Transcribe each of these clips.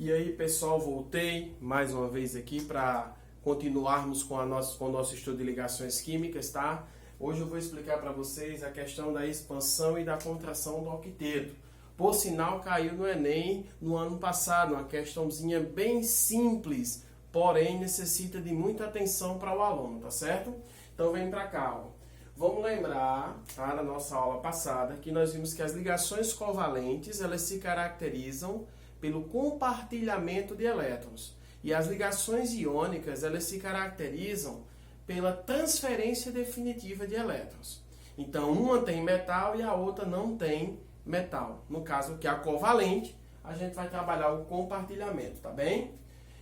E aí, pessoal, voltei mais uma vez aqui para continuarmos com o nosso estudo de ligações químicas, tá? Hoje eu vou explicar para vocês a questão da expansão e da contração do octeto. Por sinal, caiu no Enem no ano passado, uma questãozinha bem simples, porém necessita de muita atenção para o aluno, tá certo? Então vem para cá, ó. Vamos lembrar, tá, na nossa aula passada, que nós vimos que as ligações covalentes, elas se caracterizam pelo compartilhamento de elétrons. E as ligações iônicas, elas se caracterizam pela transferência definitiva de elétrons. Então, uma tem metal e a outra não tem metal. No caso, que é a covalente, a gente vai trabalhar o compartilhamento, tá bem?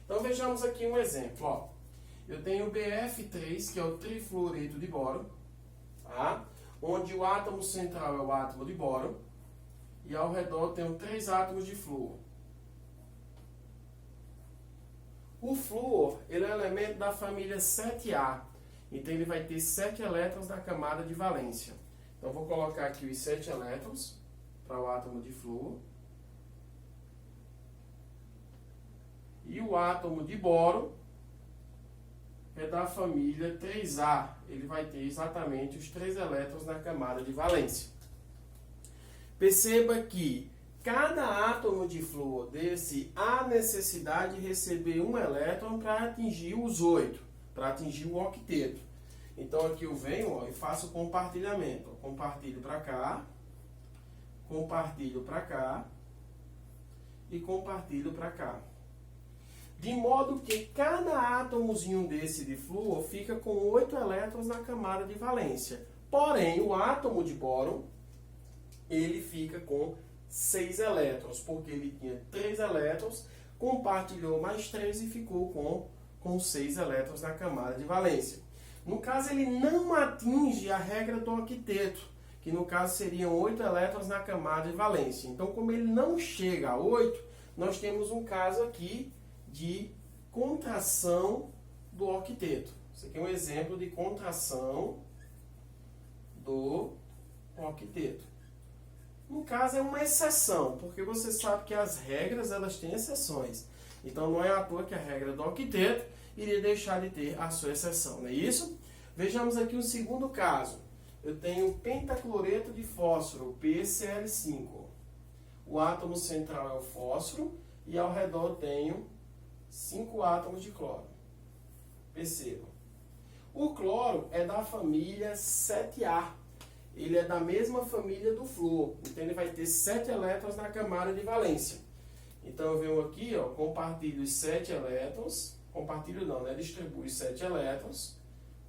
Então, vejamos aqui um exemplo, ó. Eu tenho o BF3, que é o trifluoreto de boro, tá? Onde o átomo central é o átomo de boro, e ao redor tenho 3 átomos de flúor. O flúor, ele é um elemento da família 7A, então ele vai ter 7 elétrons na camada de valência. Então vou colocar aqui os 7 elétrons para o átomo de flúor. E o átomo de boro é da família 3A, ele vai ter exatamente os 3 elétrons na camada de valência. Perceba que cada átomo de flúor desse há necessidade de receber um elétron para atingir os 8, para atingir o octeto. Então aqui eu venho, ó, e faço o compartilhamento. Compartilho para cá, compartilho para cá e compartilho para cá. De modo que cada átomozinho desse de flúor fica com 8 elétrons na camada de valência. Porém, o átomo de boro, ele fica com 6 elétrons, porque ele tinha 3 elétrons, compartilhou mais 3 e ficou com 6 elétrons na camada de valência. No caso, ele não atinge a regra do octeto, que no caso seriam 8 elétrons na camada de valência. Então, como ele não chega a 8, nós temos um caso aqui de contração do octeto. Isso aqui é um exemplo de contração do octeto. No caso, é uma exceção, porque você sabe que as regras, elas têm exceções. Então, não é à toa que a regra do octeto iria deixar de ter a sua exceção, não é isso? Vejamos aqui o segundo caso. Eu tenho pentacloreto de fósforo, PCl5. O átomo central é o fósforo e ao redor tenho 5 átomos de cloro. Percebam. O cloro é da família 7A. Ele é da mesma família do flúor, então ele vai ter 7 elétrons na camada de valência. Então eu venho aqui, ó, compartilho os 7 elétrons, compartilho não, né? Distribuo os 7 elétrons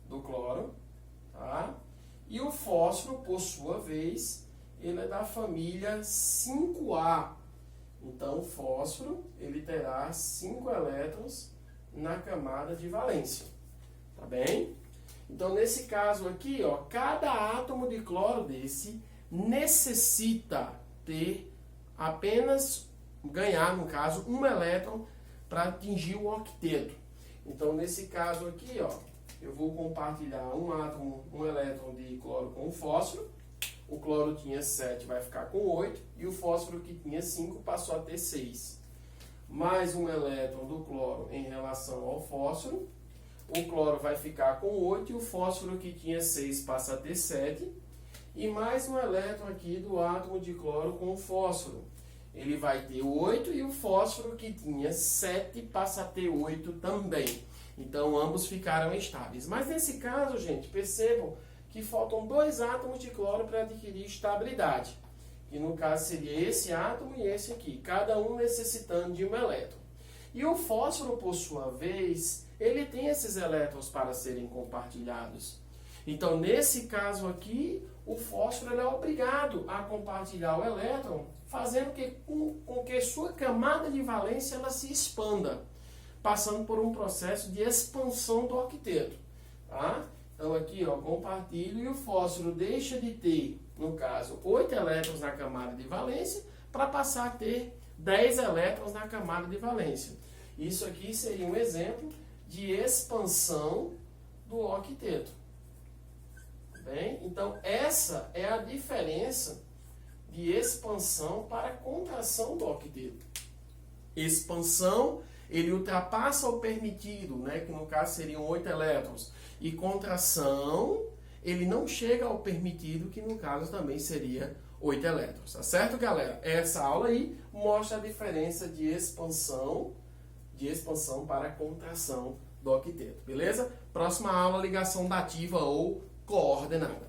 do cloro, tá? E o fósforo, por sua vez, ele é da família 5A. Então o fósforo, ele terá 5 elétrons na camada de valência, tá bem? Então, nesse caso aqui, ó, cada átomo de cloro desse necessita ter apenas, ganhar, no caso, um elétron para atingir o octeto. Então, nesse caso aqui, ó, eu vou compartilhar um elétron de cloro com o fósforo. O cloro tinha 7, vai ficar com 8. E o fósforo que tinha 5 passou a ter 6. Mais um elétron do cloro em relação ao fósforo. O cloro vai ficar com 8 e o fósforo que tinha 6 passa a ter 7. E mais um elétron aqui do átomo de cloro com o fósforo. Ele vai ter 8 e o fósforo que tinha 7 passa a ter 8 também. Então, ambos ficaram estáveis. Mas nesse caso, gente, percebam que faltam 2 átomos de cloro para adquirir estabilidade. Que no caso seria esse átomo e esse aqui, cada um necessitando de um elétron. E o fósforo, por sua vez, ele tem esses elétrons para serem compartilhados. Então, nesse caso aqui, o fósforo ele é obrigado a compartilhar o elétron, fazendo com que sua camada de valência ela se expanda, passando por um processo de expansão do octeto. Tá? Então, aqui, ó, compartilho e o fósforo deixa de ter, no caso, 8 elétrons na camada de valência para passar a ter 10 elétrons na camada de valência. Isso aqui seria um exemplo de expansão do octeto. Bem? Então, essa é a diferença de expansão para contração do octeto. Expansão, ele ultrapassa o permitido, né, que no caso seriam 8 elétrons. E contração, ele não chega ao permitido, que no caso também seria 8 elétrons. Tá certo, galera? Essa aula aí mostra a diferença de expansão para contração do octeto, beleza? Próxima aula, ligação dativa ou coordenada.